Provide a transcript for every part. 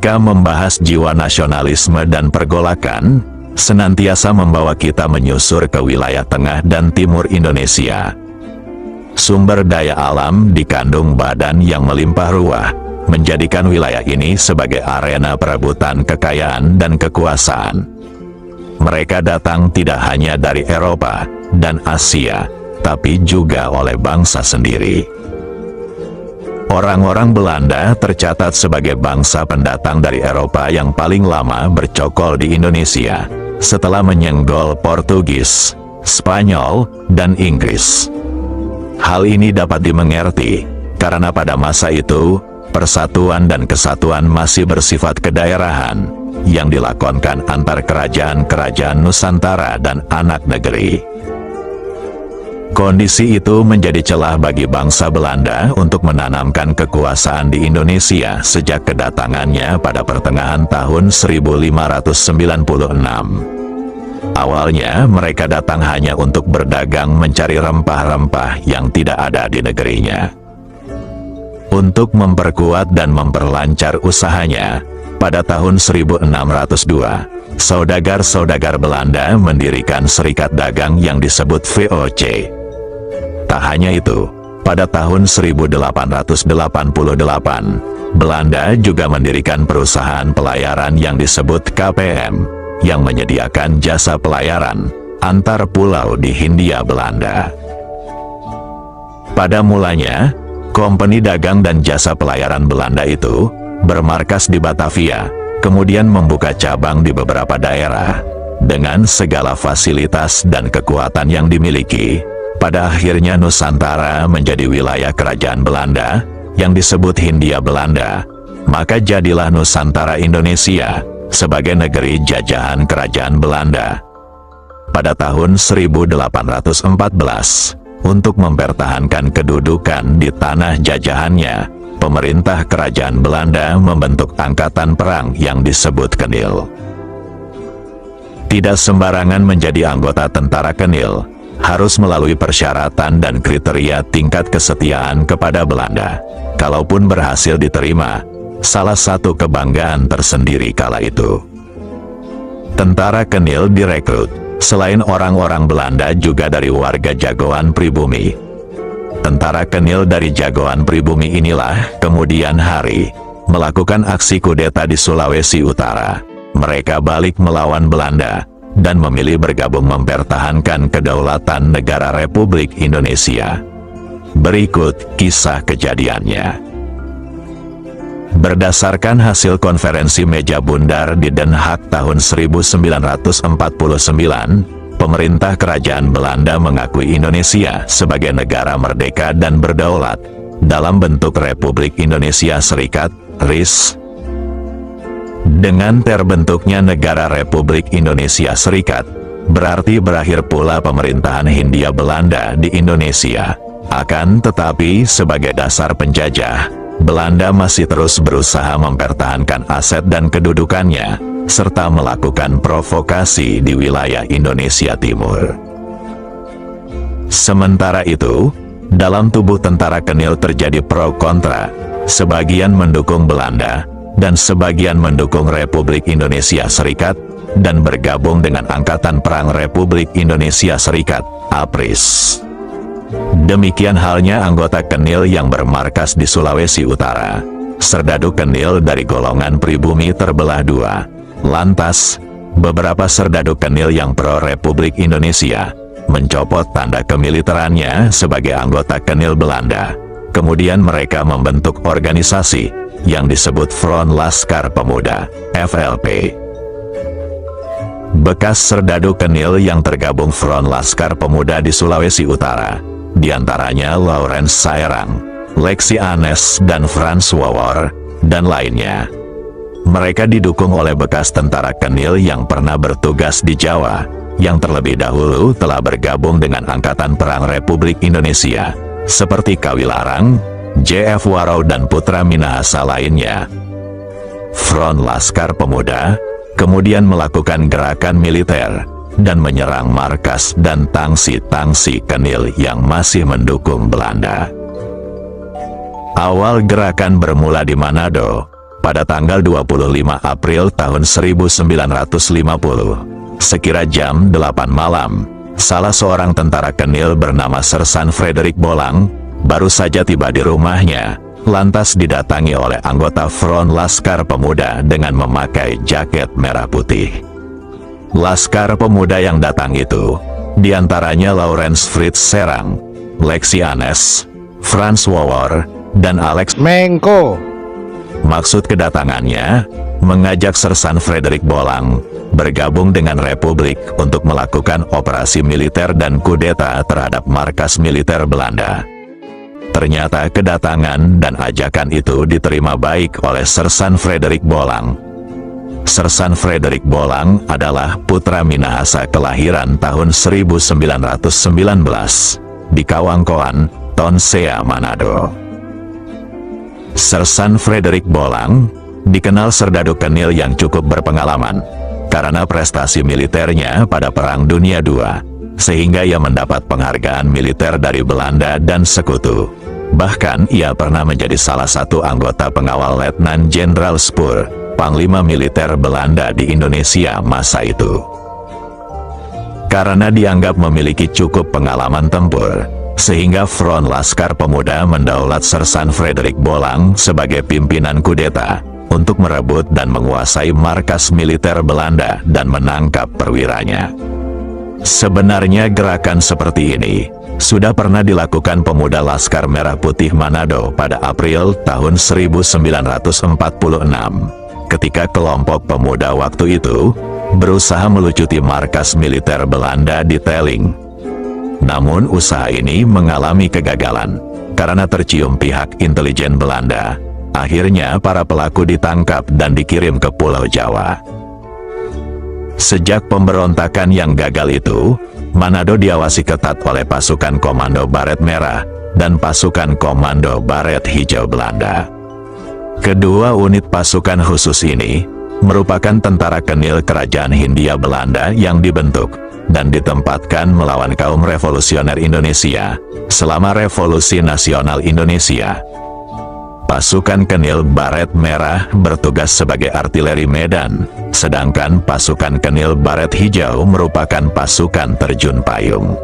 Ketika membahas jiwa nasionalisme dan pergolakan, senantiasa membawa kita menyusur ke wilayah tengah dan timur Indonesia. Sumber daya alam dikandung badan yang melimpah ruah, menjadikan wilayah ini sebagai arena perebutan kekayaan dan kekuasaan. Mereka datang tidak hanya dari Eropa dan Asia, tapi juga oleh bangsa sendiri. Orang-orang Belanda tercatat sebagai bangsa pendatang dari Eropa yang paling lama bercokol di Indonesia, setelah menyenggol Portugis, Spanyol, dan Inggris. Hal ini dapat dimengerti, karena pada masa itu, persatuan dan kesatuan masih bersifat kedaerahan, yang dilakonkan antar kerajaan-kerajaan Nusantara dan anak negeri. Kondisi itu menjadi celah bagi bangsa Belanda untuk menanamkan kekuasaan di Indonesia sejak kedatangannya pada pertengahan tahun 1596. Awalnya mereka datang hanya untuk berdagang mencari rempah-rempah yang tidak ada di negerinya. Untuk memperkuat dan memperlancar usahanya, pada tahun 1602, saudagar-saudagar Belanda mendirikan serikat dagang yang disebut VOC. Tak hanya itu, pada tahun 1888, Belanda juga mendirikan perusahaan pelayaran yang disebut KPM, yang menyediakan jasa pelayaran antar pulau di Hindia Belanda. Pada mulanya, Kompeni Dagang dan Jasa Pelayaran Belanda itu bermarkas di Batavia, kemudian membuka cabang di beberapa daerah. Dengan segala fasilitas dan kekuatan yang dimiliki, pada akhirnya Nusantara menjadi wilayah kerajaan Belanda, yang disebut Hindia Belanda. Maka jadilah Nusantara Indonesia, sebagai negeri jajahan kerajaan Belanda. Pada tahun 1814, untuk mempertahankan kedudukan di tanah jajahannya, pemerintah kerajaan Belanda membentuk angkatan perang yang disebut Kenil. Tidak sembarangan menjadi anggota tentara Kenil, harus melalui persyaratan dan kriteria tingkat kesetiaan kepada Belanda. Kalaupun berhasil diterima, salah satu kebanggaan tersendiri kala itu. Tentara Kenil direkrut, selain orang-orang Belanda juga dari warga jagoan pribumi. Tentara Kenil dari jagoan pribumi inilah kemudian hari melakukan aksi kudeta di Sulawesi Utara. Mereka balik melawan Belanda dan memilih bergabung mempertahankan kedaulatan negara Republik Indonesia. Berikut kisah kejadiannya. Berdasarkan hasil konferensi meja bundar di Den Haag tahun 1949, pemerintah kerajaan Belanda mengakui Indonesia sebagai negara merdeka dan berdaulat dalam bentuk Republik Indonesia Serikat, RIS. Dengan terbentuknya negara Republik Indonesia Serikat, berarti berakhir pula pemerintahan Hindia Belanda di Indonesia. Akan tetapi sebagai dasar penjajah, Belanda masih terus berusaha mempertahankan aset dan kedudukannya, serta melakukan provokasi di wilayah Indonesia Timur. Sementara itu, dalam tubuh tentara Kenil terjadi pro kontra, sebagian mendukung Belanda, dan sebagian mendukung Republik Indonesia Serikat, dan bergabung dengan Angkatan Perang Republik Indonesia Serikat, APRIS. Demikian halnya anggota Kenil yang bermarkas di Sulawesi Utara. Serdadu Kenil dari golongan pribumi terbelah dua. Lantas, beberapa serdadu Kenil yang pro-Republik Indonesia mencopot tanda kemiliterannya sebagai anggota Kenil Belanda. Kemudian mereka membentuk organisasi yang disebut Front Laskar Pemuda, FLP. Bekas serdadu Kenil yang tergabung Front Laskar Pemuda di Sulawesi Utara, diantaranya Lawrence Saerang, Lexi Anes dan Franz Wawor, dan lainnya. Mereka didukung oleh bekas tentara Kenil yang pernah bertugas di Jawa, yang terlebih dahulu telah bergabung dengan Angkatan Perang Republik Indonesia, seperti Kawilarang, J.F. Warau dan putra Minahasa lainnya. Front Laskar Pemuda kemudian melakukan gerakan militer dan menyerang markas dan tangsi-tangsi Kenil yang masih mendukung Belanda. Awal gerakan bermula di Manado, pada tanggal 25 April tahun 1950, sekira jam 8 malam, salah seorang tentara Kenil bernama Sersan Frederick Bolang, baru saja tiba di rumahnya, lantas didatangi oleh anggota Front Laskar Pemuda dengan memakai jaket merah putih. Laskar Pemuda yang datang itu, diantaranya Lawrence Fritz Serang, Lexi Anes, Franz Wawor, dan Alex Mengko. Maksud kedatangannya, mengajak Sersan Frederick Bolang bergabung dengan Republik untuk melakukan operasi militer dan kudeta terhadap markas militer Belanda. Ternyata kedatangan dan ajakan itu diterima baik oleh Sersan Frederick Bolang. Sersan Frederick Bolang adalah putra Minahasa kelahiran tahun 1919 di Kawangkoan, Tonsea, Manado. Sersan Frederick Bolang dikenal serdadu Kenil yang cukup berpengalaman karena prestasi militernya pada Perang Dunia II, sehingga ia mendapat penghargaan militer dari Belanda dan sekutu. Bahkan ia pernah menjadi salah satu anggota pengawal Letnan Jenderal Spoor, Panglima Militer Belanda di Indonesia masa itu. Karena dianggap memiliki cukup pengalaman tempur, sehingga Front Laskar Pemuda mendaulat Sersan Frederick Bolang sebagai pimpinan kudeta untuk merebut dan menguasai markas militer Belanda dan menangkap perwiranya. Sebenarnya gerakan seperti ini sudah pernah dilakukan pemuda Laskar Merah Putih Manado pada April tahun 1946, ketika kelompok pemuda waktu itu berusaha melucuti markas militer Belanda di Telling. Namun usaha ini mengalami kegagalan karena tercium pihak intelijen Belanda. Akhirnya para pelaku ditangkap dan dikirim ke Pulau Jawa. Sejak pemberontakan yang gagal itu, Manado diawasi ketat oleh pasukan Komando Baret Merah dan pasukan Komando Baret Hijau Belanda. Kedua unit pasukan khusus ini merupakan tentara Kenil Kerajaan Hindia Belanda yang dibentuk dan ditempatkan melawan kaum revolusioner Indonesia selama Revolusi Nasional Indonesia. Pasukan Kenil Baret Merah bertugas sebagai artileri medan, sedangkan pasukan Kenil Baret Hijau merupakan pasukan terjun payung.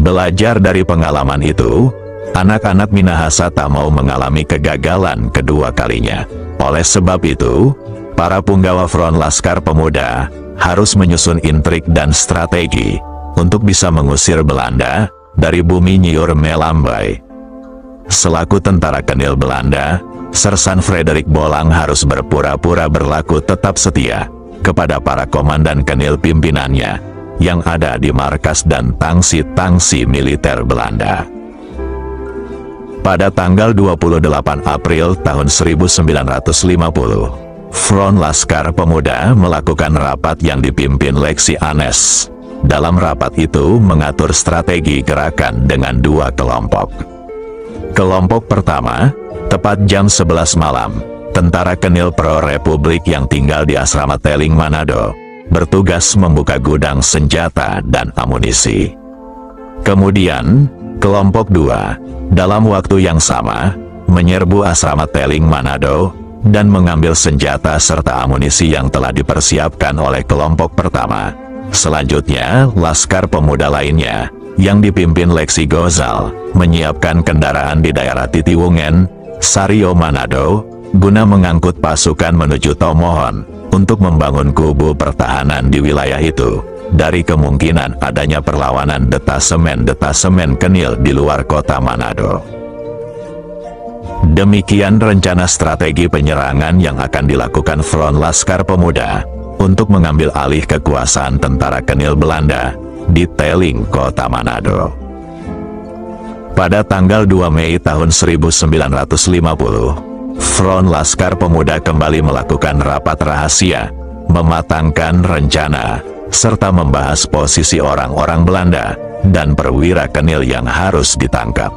Belajar dari pengalaman itu, anak-anak Minahasa tak mau mengalami kegagalan kedua kalinya. Oleh sebab itu, para punggawa Front Laskar Pemuda harus menyusun intrik dan strategi untuk bisa mengusir Belanda dari bumi Nyiur Melambai. Selaku tentara Kenil Belanda, Sersan Frederick Bolang harus berpura-pura berlaku tetap setia kepada para komandan Kenil pimpinannya yang ada di markas dan tangsi-tangsi militer Belanda. Pada tanggal 28 April tahun 1950, Front Laskar Pemuda melakukan rapat yang dipimpin Lexi Anes. Dalam rapat itu mengatur strategi gerakan dengan dua kelompok. Kelompok pertama, tepat jam 11 malam, tentara Kenil Pro-Republik yang tinggal di asrama Telling Manado, bertugas membuka gudang senjata dan amunisi. Kemudian, kelompok dua, dalam waktu yang sama, menyerbu asrama Telling Manado, dan mengambil senjata serta amunisi yang telah dipersiapkan oleh kelompok pertama. Selanjutnya, Laskar Pemuda lainnya, yang dipimpin Lexi Gozal, menyiapkan kendaraan di daerah Titiwungen, Sario Manado, guna mengangkut pasukan menuju Tomohon, untuk membangun kubu pertahanan di wilayah itu, dari kemungkinan adanya perlawanan detasemen-detasemen Kenil di luar kota Manado. Demikian rencana strategi penyerangan yang akan dilakukan Front Laskar Pemuda untuk mengambil alih kekuasaan tentara Kenil Belanda di Telling, kota Manado. Pada tanggal 2 Mei tahun 1950, Front Laskar Pemuda kembali melakukan rapat rahasia, mematangkan rencana, serta membahas posisi orang-orang Belanda dan perwira Kenil yang harus ditangkap.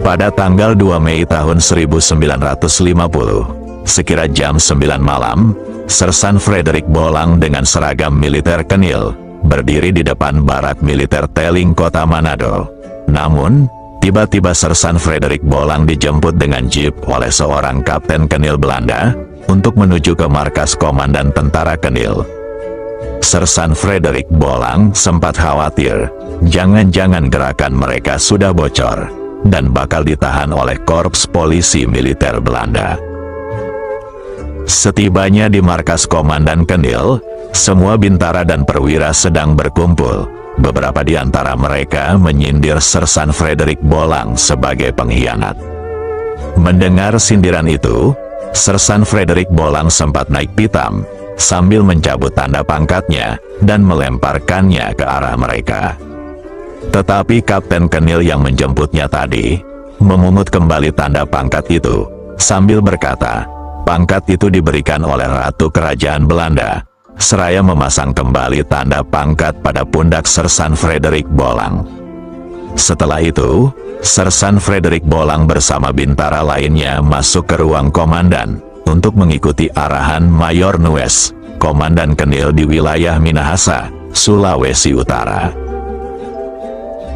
Pada tanggal 2 Mei tahun 1950, sekira jam 9 malam, Sersan Frederick Bolang dengan seragam militer Kenil berdiri di depan barak militer Telling, kota Manado. Namun, Tiba-tiba Sersan Frederik Bolang dijemput dengan jeep oleh seorang Kapten Kenil Belanda untuk menuju ke markas Komandan Tentara Kenil. Sersan Frederik Bolang sempat khawatir, jangan-jangan gerakan mereka sudah bocor dan bakal ditahan oleh Korps Polisi Militer Belanda. Setibanya di markas Komandan Kenil, semua bintara dan perwira sedang berkumpul. Beberapa di antara mereka menyindir Sersan Frederik Bolang sebagai pengkhianat. Mendengar sindiran itu, Sersan Frederik Bolang sempat naik pitam sambil mencabut tanda pangkatnya dan melemparkannya ke arah mereka. Tetapi Kapten Kenil yang menjemputnya tadi memungut kembali tanda pangkat itu sambil berkata, pangkat itu diberikan oleh Ratu Kerajaan Belanda, seraya memasang kembali tanda pangkat pada pundak Sersan Frederik Bolang. Setelah itu, Sersan Frederik Bolang bersama bintara lainnya masuk ke ruang komandan untuk mengikuti arahan Mayor Nues, Komandan Kenil di wilayah Minahasa, Sulawesi Utara.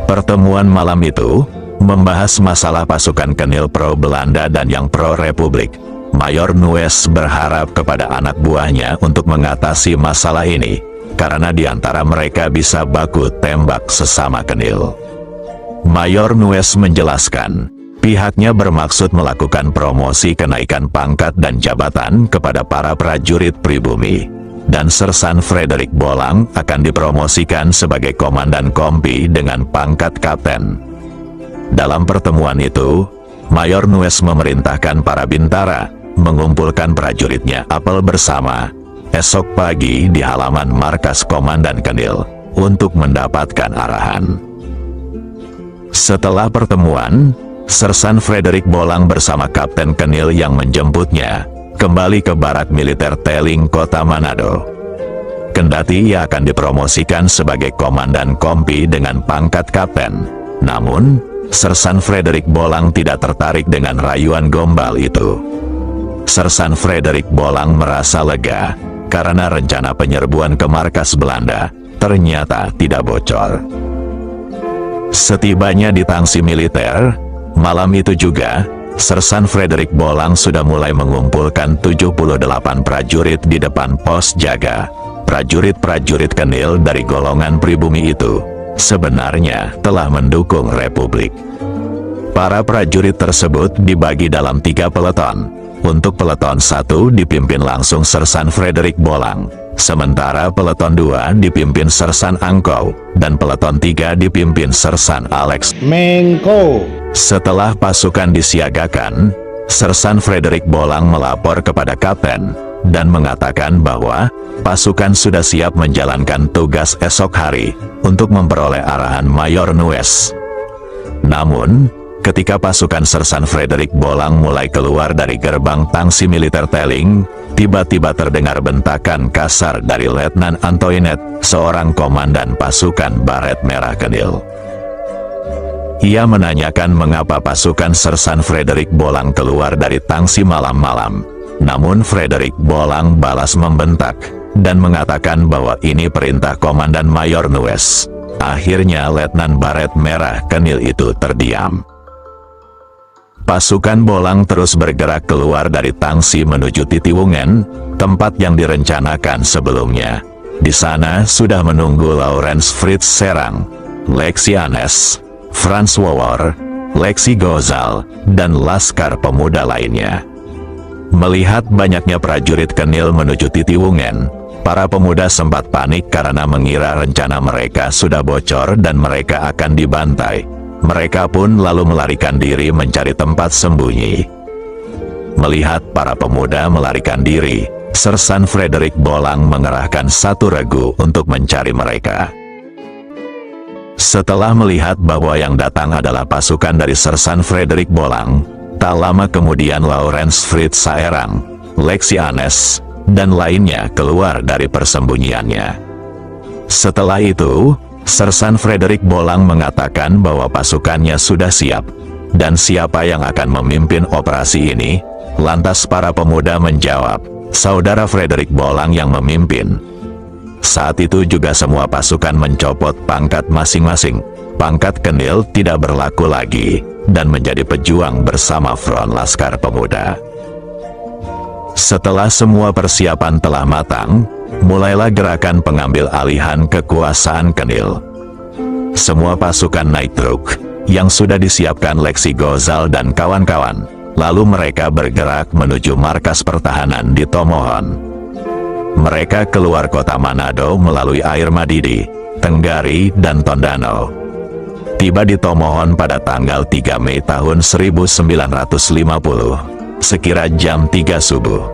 Pertemuan malam itu membahas masalah pasukan Kenil pro Belanda dan yang pro Republik. Mayor Nues berharap kepada anak buahnya untuk mengatasi masalah ini, karena di antara mereka bisa baku tembak sesama Kenil. Mayor Nues menjelaskan, pihaknya bermaksud melakukan promosi kenaikan pangkat dan jabatan kepada para prajurit pribumi, dan Sersan Frederik Bolang akan dipromosikan sebagai komandan kompi dengan pangkat kapten. Dalam pertemuan itu, Mayor Nues memerintahkan para bintara mengumpulkan prajuritnya apel bersama esok pagi di halaman markas Komandan Kenil untuk mendapatkan arahan. Setelah pertemuan, Sersan Frederik Bolang bersama Kapten Kenil yang menjemputnya kembali ke barak militer Teling, Kota Manado. Kendati ia akan dipromosikan sebagai komandan kompi dengan pangkat kapten, namun Sersan Frederik Bolang tidak tertarik dengan rayuan gombal itu. Sersan Frederik Bolang merasa lega karena rencana penyerbuan ke markas Belanda ternyata tidak bocor. Setibanya di tangsi militer, malam itu juga, Sersan Frederik Bolang sudah mulai mengumpulkan 78 prajurit di depan pos jaga. Prajurit-prajurit Kenil dari golongan pribumi itu sebenarnya telah mendukung Republik. Para prajurit tersebut dibagi dalam 3 peleton. Untuk peleton 1 dipimpin langsung Sersan Frederik Bolang, sementara peleton 2 dipimpin Sersan Angkau, dan peleton 3 dipimpin Sersan Alex Mengko. Setelah pasukan disiagakan, Sersan Frederik Bolang melapor kepada kapten, dan mengatakan bahwa pasukan sudah siap menjalankan tugas esok hari untuk memperoleh arahan Mayor Nues. Namun, ketika pasukan Sersan Frederik Bolang mulai keluar dari gerbang tangsi militer Teling, tiba-tiba terdengar bentakan kasar dari Letnan Antoinette, seorang komandan pasukan Baret Merah Kenil. Ia menanyakan mengapa pasukan Sersan Frederik Bolang keluar dari tangsi malam-malam. Namun Frederik Bolang balas membentak dan mengatakan bahwa ini perintah Komandan Mayor Nues. Akhirnya Letnan Baret Merah Kenil itu terdiam. Pasukan Bolang terus bergerak keluar dari tangsi menuju Titiwungen, tempat yang direncanakan sebelumnya. Di sana sudah menunggu Lawrence Fritz Serang, Lexi Anes, Franz Wawor, Lexi Gozal, dan laskar pemuda lainnya. Melihat banyaknya prajurit Kenil menuju Titiwungen, para pemuda sempat panik karena mengira rencana mereka sudah bocor dan mereka akan dibantai. Mereka pun lalu melarikan diri mencari tempat sembunyi. Melihat para pemuda melarikan diri, Sersan Frederik Bolang mengerahkan 1 regu untuk mencari mereka. Setelah melihat bahwa yang datang adalah pasukan dari Sersan Frederik Bolang, tak lama kemudian Lawrence Fritz Serang, Lexi Anes, dan lainnya keluar dari persembunyiannya. Setelah itu, Sersan Frederik Bolang mengatakan bahwa pasukannya sudah siap, dan siapa yang akan memimpin operasi ini. Lantas para pemuda menjawab, saudara Frederik Bolang yang memimpin. Saat itu juga semua pasukan mencopot pangkat masing-masing, pangkat Kenil tidak berlaku lagi dan menjadi pejuang bersama Front Laskar Pemuda. Setelah semua persiapan telah matang, mulailah gerakan pengambil alihan kekuasaan Kenil. Semua pasukan naik truk yang sudah disiapkan Leksi Gozal dan kawan-kawan, lalu mereka bergerak menuju markas pertahanan di Tomohon. Mereka keluar kota Manado melalui air Madidi, Tenggari, dan Tondano. Tiba di Tomohon pada tanggal 3 Mei tahun 1950. Sekira jam 3 subuh.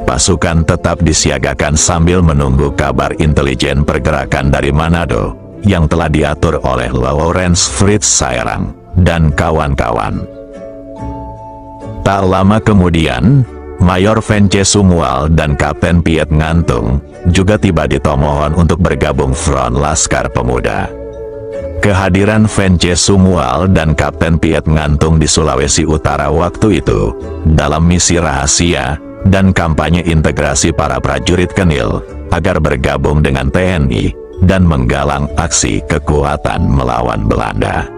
Pasukan tetap disiagakan sambil menunggu kabar intelijen pergerakan dari Manado yang telah diatur oleh Lawrence Fritz Saerang dan kawan-kawan. Tak lama kemudian, Mayor Vence Sumual dan Kapten Piet Ngantung juga tiba di Tomohon untuk bergabung Front Laskar Pemuda. Kehadiran Vence Sumual dan Kapten Piet Ngantung di Sulawesi Utara waktu itu dalam misi rahasia dan kampanye integrasi para prajurit Kenil agar bergabung dengan TNI dan menggalang aksi kekuatan melawan Belanda.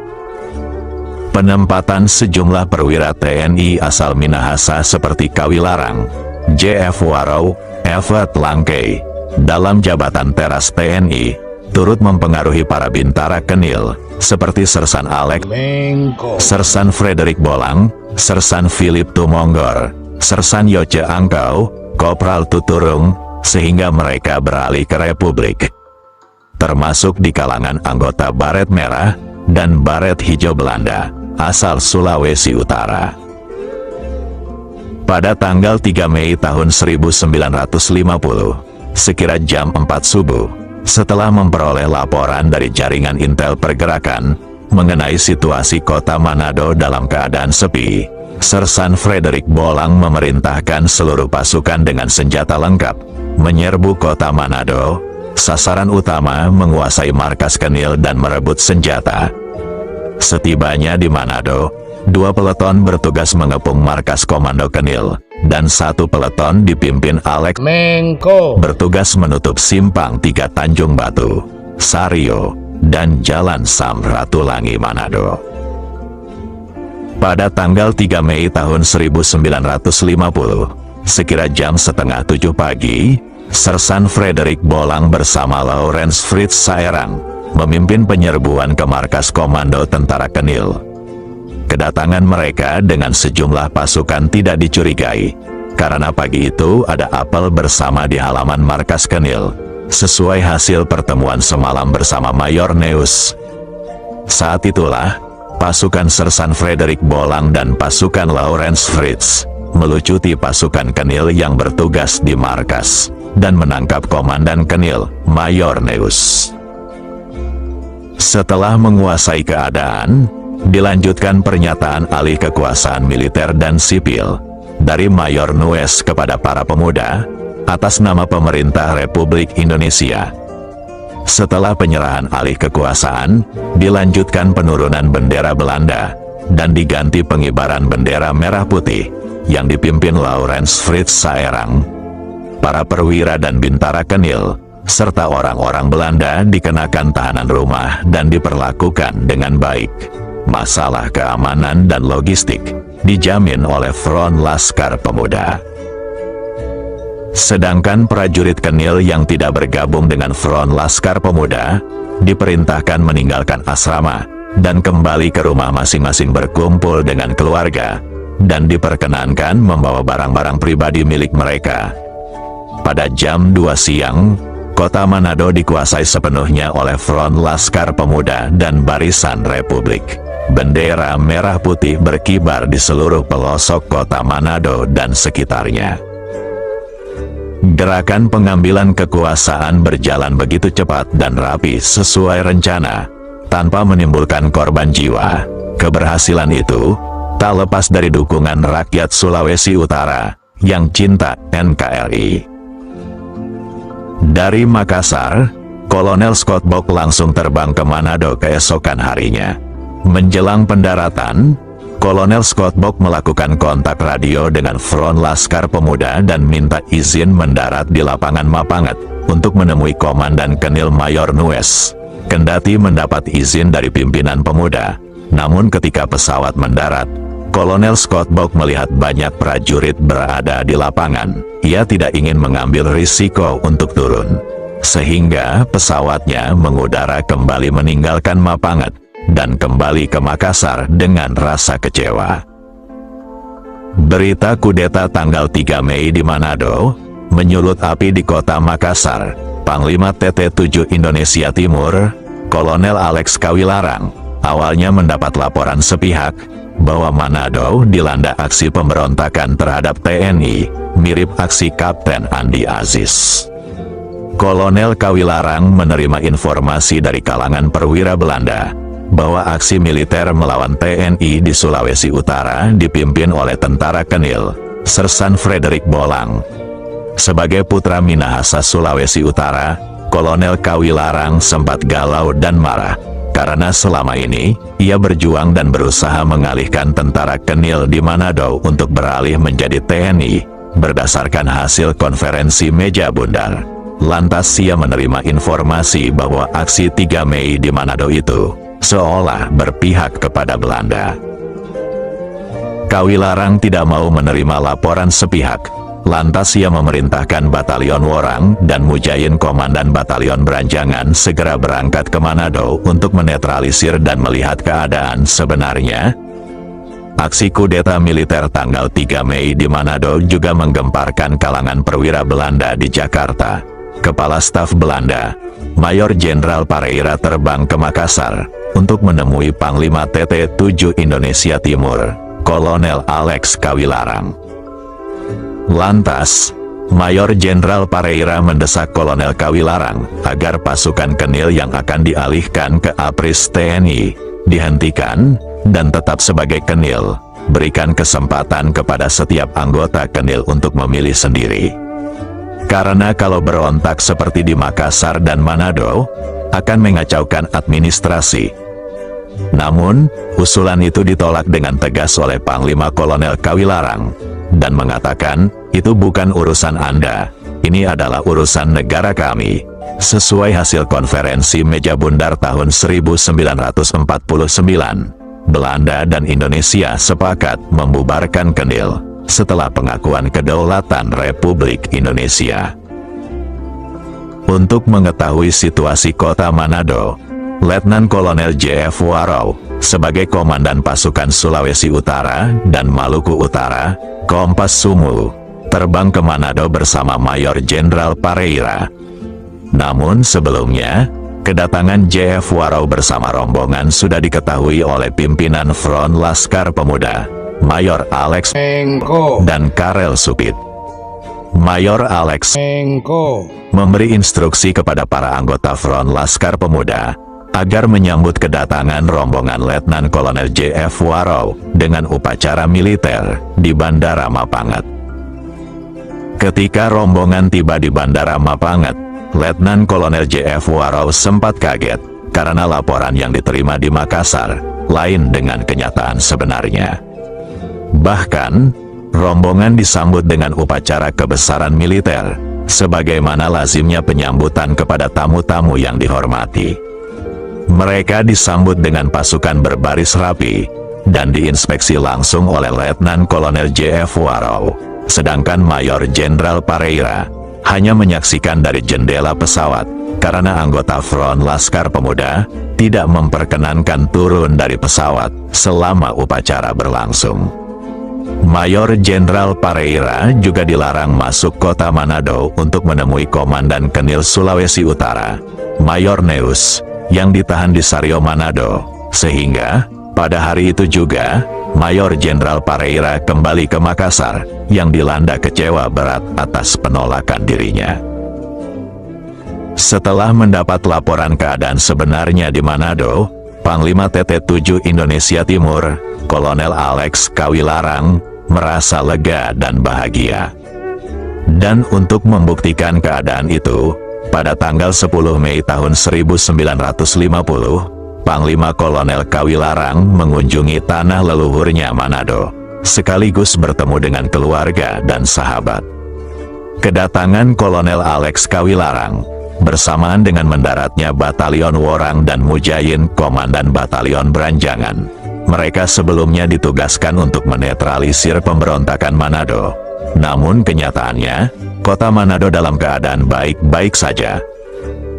Penempatan sejumlah perwira TNI asal Minahasa seperti Kawilarang, J.F. Warau, Evert Langkey dalam jabatan teras TNI turut mempengaruhi para bintara Kenil seperti Sersan Alek, Sersan Frederick Bolang, Sersan Philip Tumonggor, Sersan Yoce Angkau, Kopral Tuturung, sehingga mereka beralih ke Republik. Termasuk di kalangan anggota Baret Merah dan Baret Hijau Belanda asal Sulawesi Utara. Pada tanggal 3 Mei tahun 1950, sekira jam 4 subuh, setelah memperoleh laporan dari jaringan intel pergerakan mengenai situasi kota Manado dalam keadaan sepi, Sersan Frederick Bolang memerintahkan seluruh pasukan dengan senjata lengkap menyerbu kota Manado. Sasaran utama menguasai markas Kenil dan merebut senjata. Setibanya di Manado, 2 peleton bertugas mengepung markas komando Kenil, dan 1 peleton dipimpin Alek Mengko bertugas menutup simpang 3 Tanjung Batu, Sario, dan Jalan Samratulangi Manado. Pada tanggal 3 Mei tahun 1950, sekira jam setengah 7 pagi, Sersan Frederick Bolang bersama Lawrence Fritz Saerang memimpin penyerbuan ke markas komando tentara Kenil. Kedatangan mereka dengan sejumlah pasukan tidak dicurigai, karena pagi itu ada apel bersama di halaman markas Kenil, sesuai hasil pertemuan semalam bersama Mayor Neus. Saat itulah, pasukan Sersan Frederick Bolang dan pasukan Lawrence Fritz melucuti pasukan Kenil yang bertugas di markas, dan menangkap Komandan Kenil, Mayor Neus. Setelah menguasai keadaan, dilanjutkan pernyataan alih kekuasaan militer dan sipil dari Mayor Neus kepada para pemuda atas nama pemerintah Republik Indonesia. Setelah penyerahan alih kekuasaan, dilanjutkan penurunan bendera Belanda dan diganti pengibaran bendera merah putih yang dipimpin Lawrence Fritz Saerang. Para perwira dan bintara Kenil serta orang-orang Belanda dikenakan tahanan rumah dan diperlakukan dengan baik. Masalah keamanan dan logistik dijamin oleh Front Laskar Pemuda. Sedangkan prajurit Kenil yang tidak bergabung dengan Front Laskar Pemuda diperintahkan meninggalkan asrama dan kembali ke rumah masing-masing berkumpul dengan keluarga, dan diperkenankan membawa barang-barang pribadi milik mereka. Pada jam 2 siang, kota Manado dikuasai sepenuhnya oleh Front Laskar Pemuda dan Barisan Republik. Bendera merah putih berkibar di seluruh pelosok kota Manado dan sekitarnya. Gerakan pengambilan kekuasaan berjalan begitu cepat dan rapi sesuai rencana, tanpa menimbulkan korban jiwa. Keberhasilan itu tak lepas dari dukungan rakyat Sulawesi Utara yang cinta NKRI. Dari Makassar, Kolonel Scott Bok langsung terbang ke Manado keesokan harinya. Menjelang pendaratan, Kolonel Scott Bok melakukan kontak radio dengan Front Laskar Pemuda dan minta izin mendarat di lapangan Mapanget untuk menemui Komandan Kenil Mayor Nues. Kendati mendapat izin dari pimpinan pemuda, namun ketika pesawat mendarat, Kolonel Scott Bok melihat banyak prajurit berada di lapangan. Ia tidak ingin mengambil risiko untuk turun, sehingga pesawatnya mengudara kembali meninggalkan Mapangat dan kembali ke Makassar dengan rasa kecewa. Berita kudeta tanggal 3 Mei di Manado menyulut api di kota Makassar. Panglima TT7 Indonesia Timur, Kolonel Alex Kawilarang, awalnya mendapat laporan sepihak bahwa Manado dilanda aksi pemberontakan terhadap TNI, mirip aksi Kapten Andi Aziz. Kolonel Kawilarang menerima informasi dari kalangan perwira Belanda bahwa aksi militer melawan TNI di Sulawesi Utara dipimpin oleh tentara Kenil, Sersan Frederick Bolang. Sebagai putra Minahasa Sulawesi Utara, Kolonel Kawilarang sempat galau dan marah, karena selama ini, ia berjuang dan berusaha mengalihkan tentara Kenil di Manado untuk beralih menjadi TNI, berdasarkan hasil konferensi meja bundar. Lantas ia menerima informasi bahwa aksi 3 Mei di Manado itu, seolah berpihak kepada Belanda. Kawilarang tidak mau menerima laporan sepihak. Lantas ia memerintahkan Batalion Worang dan Mujain Komandan Batalion Beranjangan segera berangkat ke Manado untuk menetralisir dan melihat keadaan sebenarnya. Aksi kudeta militer tanggal 3 Mei di Manado juga menggemparkan kalangan perwira Belanda di Jakarta. Kepala Staf Belanda, Mayor Jenderal Pareira terbang ke Makassar untuk menemui Panglima TT7 Indonesia Timur, Kolonel Alex Kawilarang. Lantas, Mayor Jenderal Pareira mendesak Kolonel Kawilarang agar pasukan Kenil yang akan dialihkan ke APRIS TNI dihentikan dan tetap sebagai Kenil. Berikan kesempatan kepada setiap anggota Kenil untuk memilih sendiri. Karena kalau berontak seperti di Makassar dan Manado, akan mengacaukan administrasi. Namun, usulan itu ditolak dengan tegas oleh Panglima Kolonel Kawilarang, dan mengatakan, itu bukan urusan Anda, ini adalah urusan negara kami. Sesuai hasil konferensi meja bundar tahun 1949, Belanda dan Indonesia sepakat membubarkan Kenil, setelah pengakuan kedaulatan Republik Indonesia. Untuk mengetahui situasi kota Manado, Letnan Kolonel J.F. Warau, sebagai Komandan Pasukan Sulawesi Utara dan Maluku Utara, Kompas Sumu, terbang ke Manado bersama Mayor Jenderal Pareira. Namun sebelumnya, kedatangan J.F. Warau bersama rombongan sudah diketahui oleh pimpinan Front Laskar Pemuda, Mayor Alex dan Karel Supit. Mayor Alex memberi instruksi kepada para anggota Front Laskar Pemuda agar menyambut kedatangan rombongan Letnan Kolonel J.F. Warau dengan upacara militer di Bandara Mapangat. Ketika rombongan tiba di Bandara Mapangat, Letnan Kolonel J.F. Warau sempat kaget karena laporan yang diterima di Makassar lain dengan kenyataan sebenarnya. Bahkan, rombongan disambut dengan upacara kebesaran militer, sebagaimana lazimnya penyambutan kepada tamu-tamu yang dihormati. Mereka disambut dengan pasukan berbaris rapi, dan diinspeksi langsung oleh Letnan Kolonel J.F. Warau, sedangkan Mayor Jenderal Pareira hanya menyaksikan dari jendela pesawat, karena anggota Front Laskar Pemuda tidak memperkenankan turun dari pesawat selama upacara berlangsung. Mayor Jenderal Pareira juga dilarang masuk kota Manado untuk menemui Komandan Kenil Sulawesi Utara, Mayor Neus, yang ditahan di Sario Manado, sehingga pada hari itu juga Mayor Jenderal Pareira kembali ke Makassar yang dilanda kecewa berat atas penolakan dirinya. Setelah mendapat laporan keadaan sebenarnya di Manado, Panglima TT7 Indonesia Timur, Kolonel Alex Kawilarang, merasa lega dan bahagia. Dan untuk membuktikan keadaan itu, pada tanggal 10 Mei tahun 1950, Panglima Kolonel Kawilarang mengunjungi tanah leluhurnya Manado, sekaligus bertemu dengan keluarga dan sahabat. Kedatangan Kolonel Alex Kawilarang bersamaan dengan mendaratnya Batalion Worang dan Mujain Komandan Batalion Beranjangan. Mereka sebelumnya ditugaskan untuk menetralisir pemberontakan Manado. Namun kenyataannya, kota Manado dalam keadaan baik-baik saja.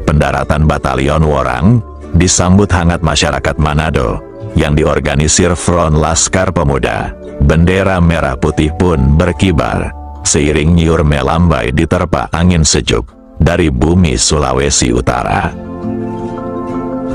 Pendaratan Batalion Worang disambut hangat masyarakat Manado, yang diorganisir Front Laskar Pemuda. Bendera merah putih pun berkibar, seiring nyiur melambai diterpa angin sejuk dari bumi Sulawesi Utara.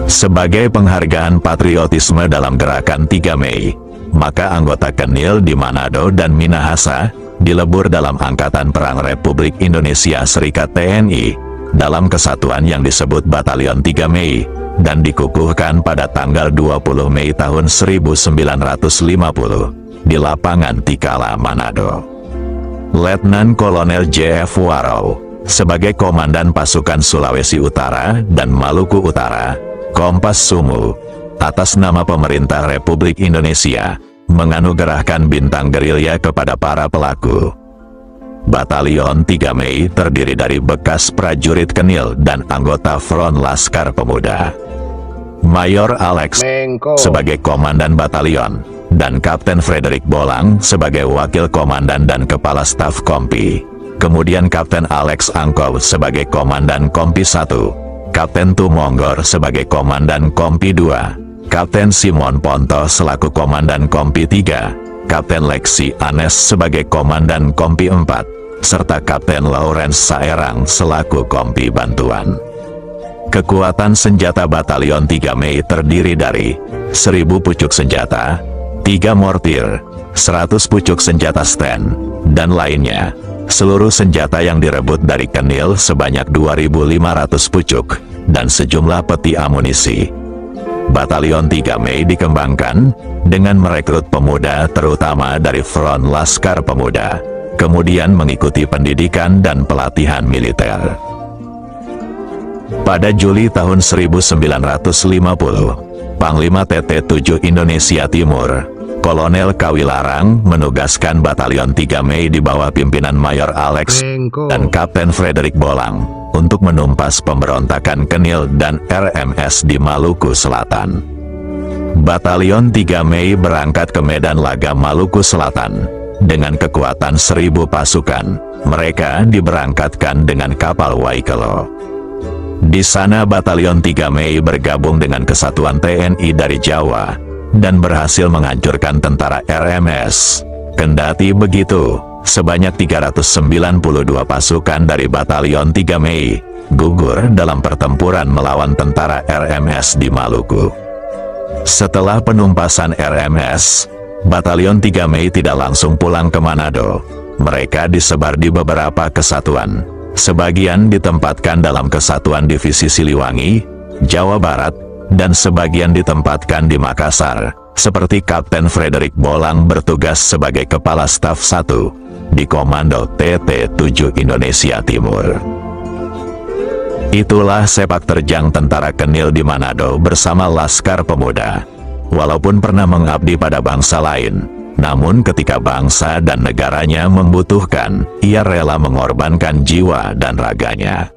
Sebagai penghargaan patriotisme dalam gerakan 3 Mei, maka anggota Kenil di Manado dan Minahasa dilebur dalam Angkatan Perang Republik Indonesia Serikat TNI dalam kesatuan yang disebut Batalion 3 Mei dan dikukuhkan pada tanggal 20 Mei tahun 1950 di lapangan Tikala, Manado. Letnan Kolonel J.F. Warau sebagai Komandan Pasukan Sulawesi Utara dan Maluku Utara, Kompas Sumu, atas nama pemerintah Republik Indonesia, menganugerahkan bintang gerilya kepada para pelaku. Batalion 3 Mei terdiri dari bekas prajurit Kenil dan anggota Front Laskar Pemuda. Mayor Alex sebagai Komandan Batalion, dan Kapten Frederick Bolang sebagai Wakil Komandan dan Kepala Staf Kompi. Kemudian Kapten Alex Angkov sebagai Komandan Kompi 1. Kapten Tumonggor sebagai Komandan Kompi 2, Kapten Simon Ponto selaku Komandan Kompi 3, Kapten Lexi Anes sebagai Komandan Kompi 4, serta Kapten Lawrence Saerang selaku Kompi Bantuan. Kekuatan senjata Batalion 3 Mei terdiri dari 1000 pucuk senjata, 3 mortir, 100 pucuk senjata stand, dan lainnya. Seluruh senjata yang direbut dari Kenil sebanyak 2.500 pucuk, dan sejumlah peti amunisi. Batalion 3 Mei dikembangkan dengan merekrut pemuda terutama dari Front Laskar Pemuda, kemudian mengikuti pendidikan dan pelatihan militer. Pada Juli tahun 1950, Panglima TT7 Indonesia Timur, Kolonel Kawilarang menugaskan Batalion 3 Mei di bawah pimpinan Mayor Alex dan Kapten Frederick Bolang untuk menumpas pemberontakan Kenil dan RMS di Maluku Selatan. Batalion 3 Mei berangkat ke Medan Laga, Maluku Selatan dengan kekuatan 1000 pasukan. Mereka diberangkatkan dengan kapal Waikelo. Di sana Batalion 3 Mei bergabung dengan kesatuan TNI dari Jawa dan berhasil menghancurkan tentara RMS. Kendati begitu, sebanyak 392 pasukan dari Batalion 3 Mei gugur dalam pertempuran melawan tentara RMS di Maluku. Setelah penumpasan RMS, Batalion 3 Mei tidak langsung pulang ke Manado. Mereka disebar di beberapa kesatuan. Sebagian ditempatkan dalam Kesatuan Divisi Siliwangi, Jawa Barat, dan sebagian ditempatkan di Makassar, seperti Kapten Frederick Bolang bertugas sebagai Kepala Staf 1 di Komando TT7 Indonesia Timur. Itulah sepak terjang tentara Kenil di Manado bersama Laskar Pemuda. Walaupun pernah mengabdi pada bangsa lain, namun ketika bangsa dan negaranya membutuhkan, ia rela mengorbankan jiwa dan raganya.